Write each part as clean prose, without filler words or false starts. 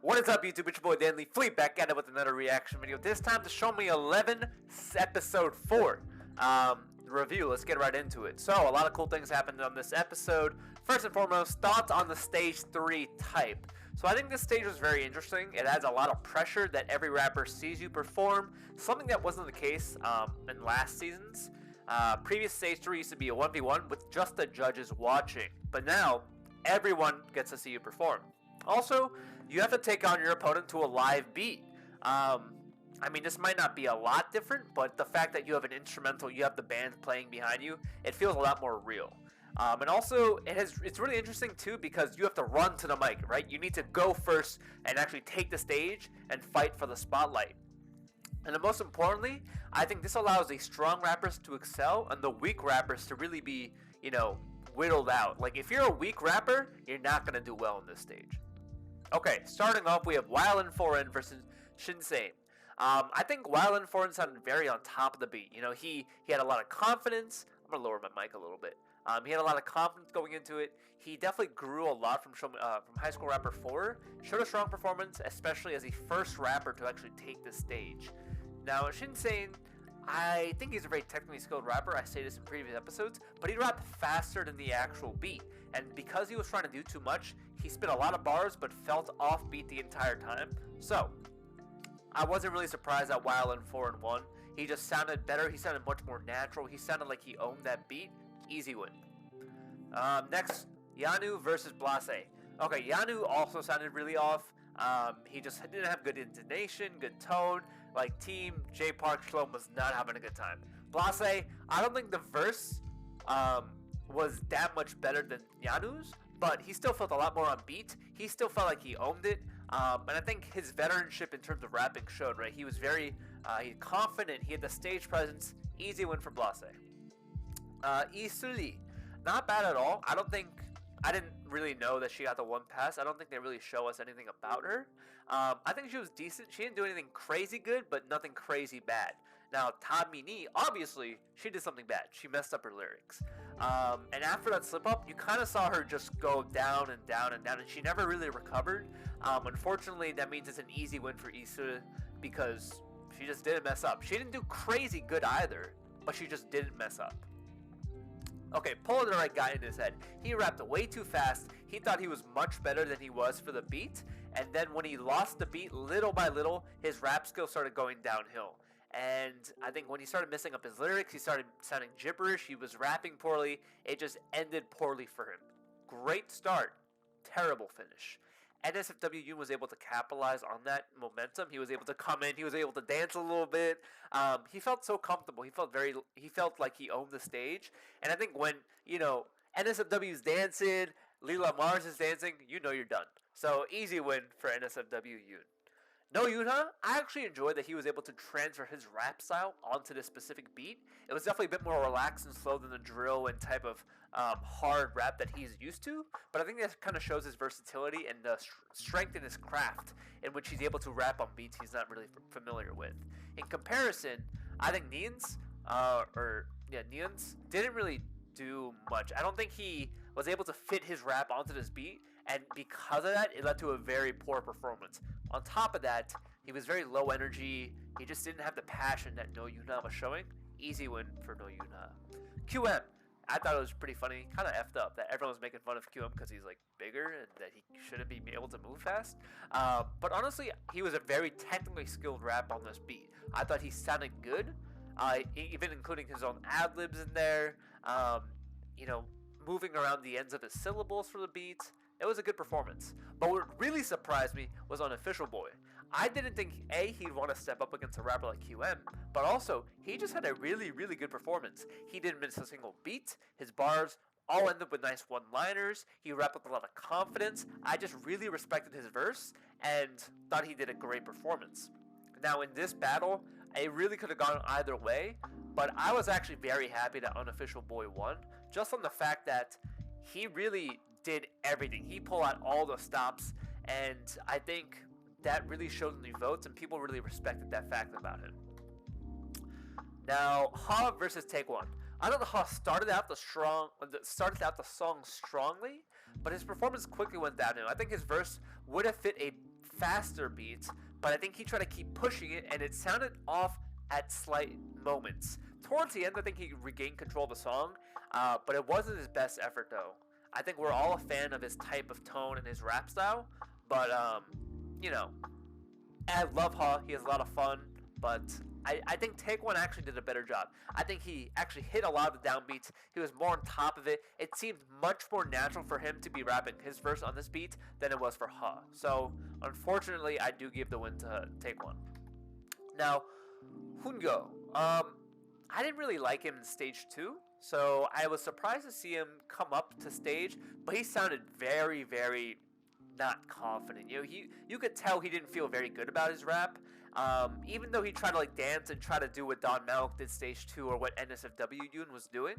What is up, YouTube? It's your boy DanLeeFlea's back at it with another reaction video. This time to show me 11 episode 4 review. Let's get right into it. So, a lot of cool things happened on this episode. First and foremost, thoughts on the stage 3 type. So I think this stage was very interesting. It adds a lot of pressure that every rapper sees you perform, something that wasn't the case in last seasons. Previous stage 3 used to be a 1v1 with just the judges watching, but now everyone gets to see you perform. Also, you have to take on your opponent to a live beat. I mean, this might not be a lot different, but the fact that you have an instrumental, you have the band playing behind you, it feels a lot more real. And also, it's really interesting too because you have to run to the mic, right? You need to go first and actually take the stage and fight for the spotlight. And then most importantly, I think this allows the strong rappers to excel and the weak rappers to really be, whittled out. Like, if you're a weak rapper, you're not going to do well on this stage. Okay, starting off, we have Wildin' Foreign versus Shinsane. I think Wildin' Foreign sounded very on top of the beat. He had a lot of confidence. I'm going to lower my mic a little bit. He had a lot of confidence going into it. He definitely grew a lot from High School Rapper 4. Showed a strong performance, especially as the first rapper to actually take the stage. Now, Shinsane, I think he's a very technically skilled rapper. I say this in previous episodes, but he rapped faster than the actual beat. And because he was trying to do too much, he spit a lot of bars but felt offbeat the entire time. So, I wasn't really surprised that Wildin' 4 won. He just sounded better. He sounded much more natural. He sounded like he owned that beat. Easy win. Next, Yanu versus Blase. Okay, Yanu also sounded really off. He just didn't have good intonation, good tone. Like, Team J Park Shalom was not having a good time. Blase, I don't think the verse was that much better than Yanu's, but he still felt a lot more on beat. He still felt like he owned it. And I think his veteranship in terms of rapping showed, right? He was very confident. He had the stage presence. Easy win for Blase. Isuli, not bad at all. I didn't really know that she got the 1 pass. I don't think they really show us anything about her. I think she was decent. She didn't do anything crazy good, but nothing crazy bad. Now, Tamini, obviously, she did something bad. She messed up her lyrics. And after that slip-up, you kind of saw her just go down and down and down, and she never really recovered. Unfortunately, that means it's an easy win for Isuli because she just didn't mess up. She didn't do crazy good either, but she just didn't mess up. Okay, Polo the right guy in his head. He rapped way too fast. He thought he was much better than he was for the beat. And then when he lost the beat, little by little, his rap skills started going downhill. And I think when he started messing up his lyrics, he started sounding gibberish. He was rapping poorly. It just ended poorly for him. Great start. Terrible finish. NSFW was able to capitalize on that momentum. He was able to come in. He was able to dance a little bit. He felt so comfortable. He felt like he owned the stage. And I think when, NSFW is dancing, Lila Mars is dancing, you're done. So, easy win for NSFW Yoon. No Yoonha, I actually enjoyed that he was able to transfer his rap style onto this specific beat. It was definitely a bit more relaxed and slow than the drill and type of hard rap that he's used to. But I think that kind of shows his versatility and the strength in his craft in which he's able to rap on beats he's not really familiar with. In comparison, I think Neons didn't really do much. I don't think he was able to fit his rap onto this beat. And because of that, it led to a very poor performance. On top of that, he was very low energy. He just didn't have the passion that No Yoonha was showing. Easy win for No Yoonha. QM, I thought it was pretty funny. Kind of effed up that everyone was making fun of QM because he's like bigger and that he shouldn't be able to move fast. But honestly, he was a very technically skilled rap on this beat. I thought he sounded good, even including his own ad-libs in there. Moving around the ends of his syllables for the beat. It was a good performance. But what really surprised me was on Official Boy. I didn't think, he'd want to step up against a rapper like QM, but also, he just had a really, really good performance. He didn't miss a single beat. His bars all ended up with nice one-liners. He rapped with a lot of confidence. I just really respected his verse and thought he did a great performance. Now, in this battle, it really could have gone either way, but I was actually very happy that Unofficial Boy won, just on the fact that he really did everything. He pulled out all the stops, and I think that really showed in the votes, and people really respected that fact about him. Now, Ha versus Take One. I thought Ha started out the song strongly, but his performance quickly went downhill. I think his verse would have fit a faster beat, but I think he tried to keep pushing it, and it sounded off at slight moments. Towards the end, I think he regained control of the song, but it wasn't his best effort, though. I think we're all a fan of his type of tone and his rap style, but, you know, I love Ha. He has a lot of fun, but I think Take One actually did a better job. I think he actually hit a lot of the downbeats. He was more on top of it. It seemed much more natural for him to be rapping his verse on this beat than it was for Ha. So, unfortunately, I do give the win to Take One. Now, Hoongyo. I didn't really like him in stage 2, so I was surprised to see him come up to stage, but he sounded very, very not confident. You know, you could tell he didn't feel very good about his rap. Even though he tried to like dance and try to do what Don Malik did stage 2 or what NSFW Yoon was doing,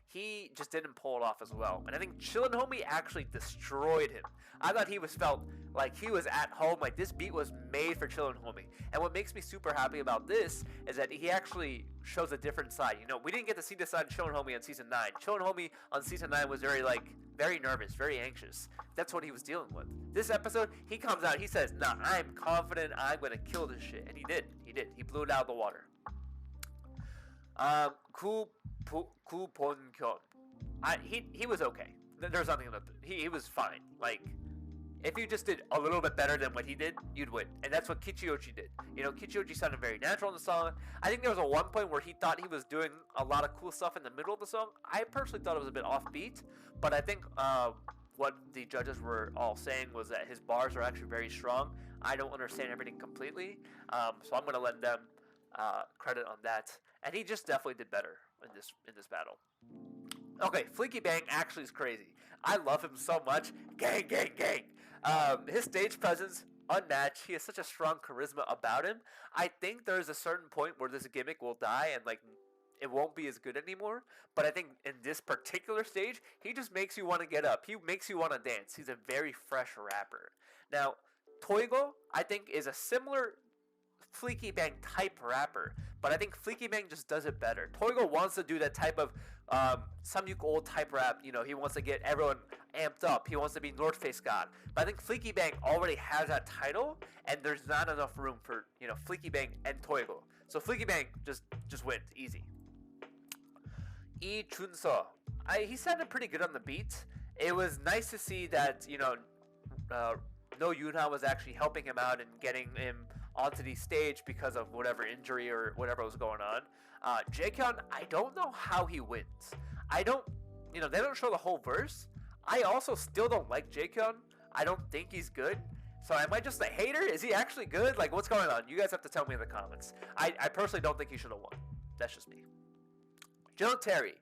he just didn't pull it off as well. And I think Chillin' Homie actually destroyed him. I thought he felt like he was at home, like this beat was made for Chillin' Homie. And what makes me super happy about this is that he actually shows a different side. You know, we didn't get to see this side of Chillin' Homie on season 9. Chillin' Homie on season 9 was very nervous, very anxious. That's what he was dealing with. This episode, he comes out, he says, nah, I'm confident, I'm gonna kill this shit. And he did. He blew it out of the water. Ku Bon-kyun. He was okay. There's nothing about it. He was fine. Like, if you just did a little bit better than what he did, you'd win. And that's what Kichioji did. You know, Kichioji sounded very natural in the song. I think there was one point where he thought he was doing a lot of cool stuff in the middle of the song. I personally thought it was a bit offbeat, but I think what the judges were all saying was that his bars are actually very strong. I don't understand everything completely, so I'm going to lend them credit on that. And he just definitely did better in this battle. Okay, Fleaky Bang actually is crazy. I love him so much. Gang, gang, gang. His stage presence, unmatched. He has such a strong charisma about him. I think there's a certain point where this gimmick will die and like it won't be as good anymore. But I think in this particular stage, he just makes you want to get up. He makes you want to dance. He's a very fresh rapper. Now, Toigo, I think, is a similar Fleaky Bang type rapper, but I think Fleaky Bang just does it better. Toigo wants to do that type of Samyuk old type rap. You know, he wants to get everyone amped up. He wants to be North Face God. But I think Fleaky Bang already has that title, and there's not enough room for, you know, Fleaky Bang and Toigo. So Fleaky Bang just wins easy. Lee Chun-seo. He sounded pretty good on the beat. It was nice to see that, you know, No Yoonha was actually helping him out and getting him onto the stage because of whatever injury or whatever was going on. Jaekyun, I don't know how he wins. They don't show the whole verse. I also still don't like Jaekyun. I don't think he's good. So am I just a hater? Is he actually good? Like, what's going on? You guys have to tell me in the comments. I personally don't think he should have won. That's just me. Joe Terry.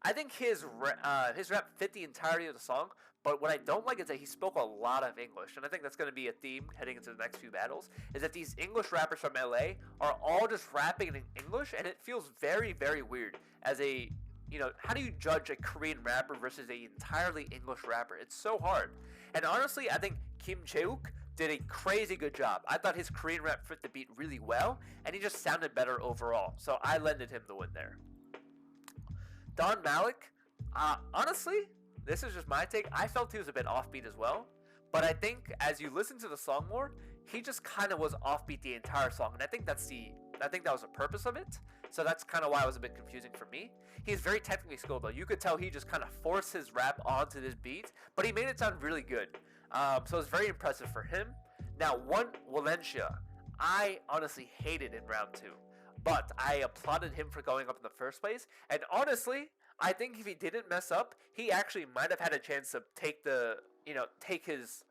I think his rap fit the entirety of the song, but what I don't like is that he spoke a lot of English, and I think that's going to be a theme heading into the next few battles, is that these English rappers from LA are all just rapping in English, and it feels very, very weird as a, you know, how do you judge a Korean rapper versus an entirely English rapper? It's so hard. And honestly, I think Kim Chae-wook did a crazy good job. I thought his Korean rap fit the beat really well, and he just sounded better overall, so I lended him the win there. Don Malik, honestly, this is just my take. I felt he was a bit offbeat as well, but I think as you listen to the song more, he just kind of was offbeat the entire song, and I think that was the purpose of it. So that's kind of why it was a bit confusing for me. He's very technically skilled though. You could tell he just kind of forced his rap onto this beat, but he made it sound really good. So it's very impressive for him. Now, Valencia, I honestly hated in round 2. But I applauded him for going up in the first place. And honestly, I think if he didn't mess up, he actually might have had a chance to take his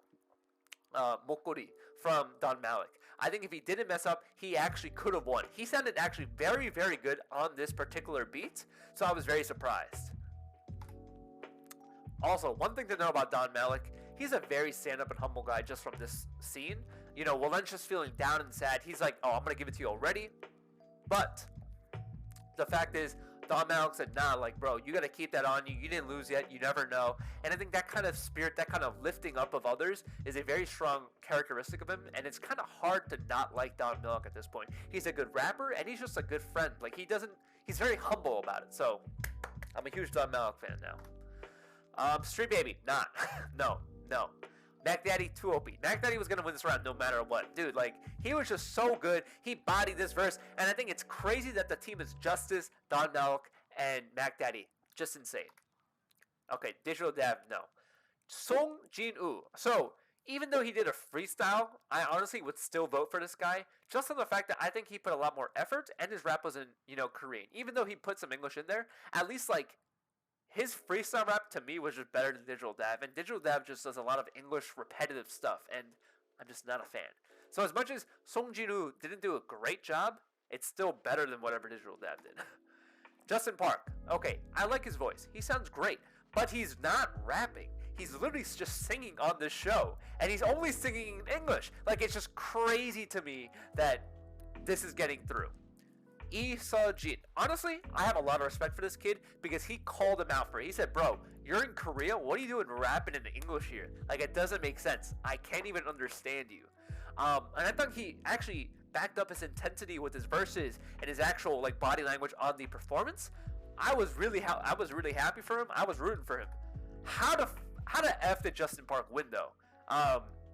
Mokori from Don Malik. I think if he didn't mess up, he actually could have won. He sounded actually very, very good on this particular beat. So I was very surprised. Also, one thing to know about Don Malik, he's a very stand-up and humble guy just from this scene. You know, Valencia's feeling down and sad. He's like, oh, I'm going to give it to you already. But the fact is, Don Malik said, nah, like, bro, you got to keep that on you. You didn't lose yet. You never know. And I think that kind of spirit, that kind of lifting up of others is a very strong characteristic of him. And it's kind of hard to not like Don Malik at this point. He's a good rapper, and he's just a good friend. Like, he's very humble about it. So, I'm a huge Don Malik fan now. Street Baby, not. No. Mac Daddy too OP. Mac Daddy was gonna win this round no matter what. Dude, like, he was just so good. He bodied this verse, and I think it's crazy that the team is Justice, DanLeeFlea's, and Mac Daddy. Just insane. Okay, Digital Dav, no. Song Jin-woo. So, even though he did a freestyle, I honestly would still vote for this guy, just on the fact that I think he put a lot more effort, and his rap was in, Korean. Even though he put some English in there, at least, like, his freestyle rap to me was just better than Digital Dav, and Digital Dav just does a lot of English repetitive stuff, and I'm just not a fan. So as much as Song Jin-woo didn't do a great job, it's still better than whatever Digital Dav did. Justin Park, okay, I like his voice. He sounds great, but he's not rapping. He's literally just singing on this show, and he's only singing in English. Like, it's just crazy to me that this is getting through. Lee Seo-jin. Honestly, I have a lot of respect for this kid because he called him out for it. He said, bro, you're in Korea? What are you doing rapping in English here? Like, it doesn't make sense. I can't even understand you. And I thought he actually backed up his intensity with his verses and his actual, like, body language on the performance. I was really happy for him. I was rooting for him. How the F did Justin Park win, though?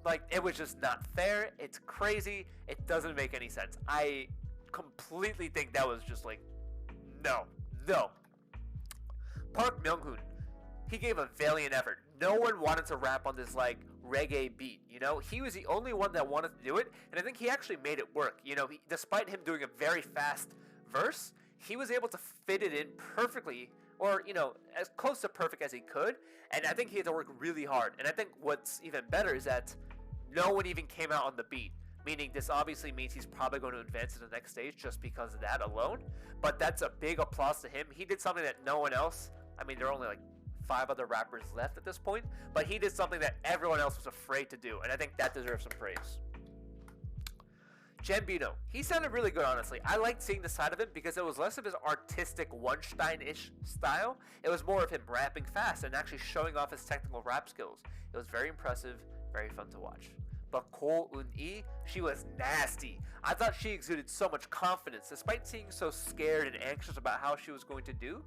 Like, it was just not fair. It's crazy. It doesn't make any sense. I completely think that was just like, no. Park Myung-hoon, he gave a valiant effort. No one wanted to rap on this, like, reggae beat, He was the only one that wanted to do it, and I think he actually made it work. Despite him doing a very fast verse, he was able to fit it in perfectly, or, as close to perfect as he could, and I think he had to work really hard. And I think what's even better is that no one even came out on the beat. Meaning this obviously means he's probably going to advance to the next stage just because of that alone. But that's a big applause to him. He did something that no one else, I mean, there are only like 5 other rappers left at this point, but he did something that everyone else was afraid to do, and I think that deserves some praise. Jambino, he sounded really good, honestly. I liked seeing the side of him because it was less of his artistic Weinstein-ish style. It was more of him rapping fast and actually showing off his technical rap skills. It was very impressive, very fun to watch. But Ko Un-e, she was nasty. I thought she exuded so much confidence, despite seeming so scared and anxious about how she was going to do.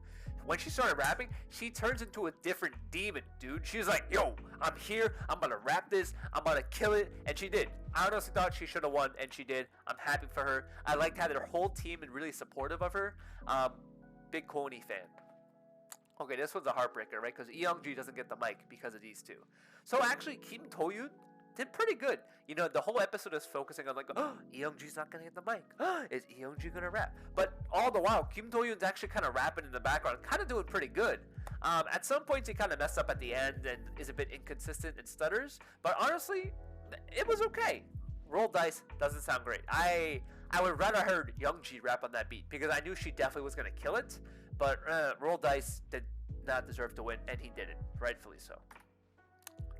When she started rapping, she turns into a different demon, dude. She was like, yo, I'm here, I'm gonna rap this, I'm gonna kill it, and she did. I honestly thought she should have won, and she did. I'm happy for her. I liked how their whole team is really supportive of her. Big Ko Un-e fan. Okay, this one's a heartbreaker, right? Because Youngji doesn't get the mic because of these two. So actually, Kim To-yoon did pretty good. The whole episode is focusing on like, oh, Youngji's not gonna get the mic. Is Youngji gonna rap? But all the while, Kim To-yoon's actually kind of rapping in the background, kind of doing pretty good. At some points, he kind of messed up at the end and is a bit inconsistent and stutters. But honestly, it was okay. Roll Dice doesn't sound great. I would rather heard Youngji rap on that beat because I knew she definitely was gonna kill it. But Roll Dice did not deserve to win, and he didn't, rightfully so.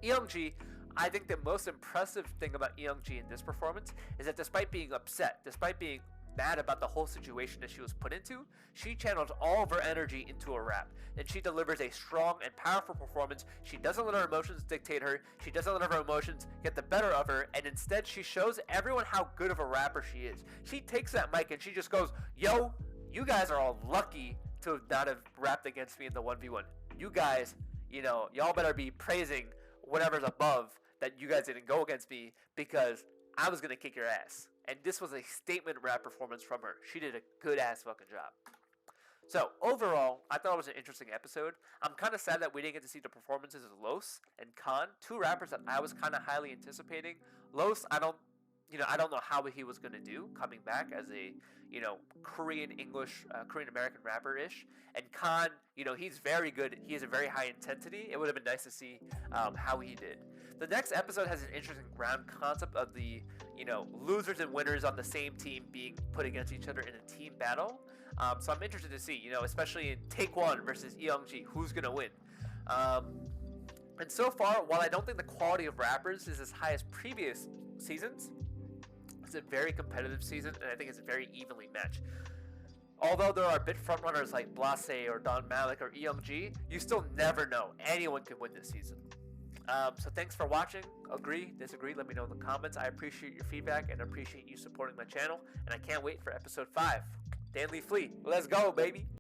Youngji, I think the most impressive thing about Youngji in this performance is that despite being upset, despite being mad about the whole situation that she was put into, she channels all of her energy into a rap, and she delivers a strong and powerful performance. She doesn't let her emotions dictate her, she doesn't let her emotions get the better of her, and instead she shows everyone how good of a rapper she is. She takes that mic and she just goes, yo, you guys are all lucky to not have rapped against me in the 1v1. You guys, y'all better be praising whatever's above that you guys didn't go against me because I was going to kick your ass. And this was a statement rap performance from her. She did a good ass fucking job. So overall, I thought it was an interesting episode. I'm kind of sad that we didn't get to see the performances of Los and Khan, 2 rappers that I was kind of highly anticipating. Los, I don't know how he was going to do coming back as a, Korean American rapper-ish. And Khan, he's very good. He has a very high intensity. It would have been nice to see how he did. The next episode has an interesting ground concept of the, losers and winners on the same team being put against each other in a team battle. So I'm interested to see, especially in Take One versus Youngji, who's going to win. And so far, while I don't think the quality of rappers is as high as previous seasons, it's a very competitive season, and I think it's very evenly matched. Although there are bit frontrunners like Blase or Don Malik or Youngji, you still never know. Anyone can win this season. So thanks for watching. Agree, disagree, let me know in the comments. I appreciate your feedback and appreciate you supporting my channel, and I can't wait for episode 5. DanLeeFlea's, let's go, baby!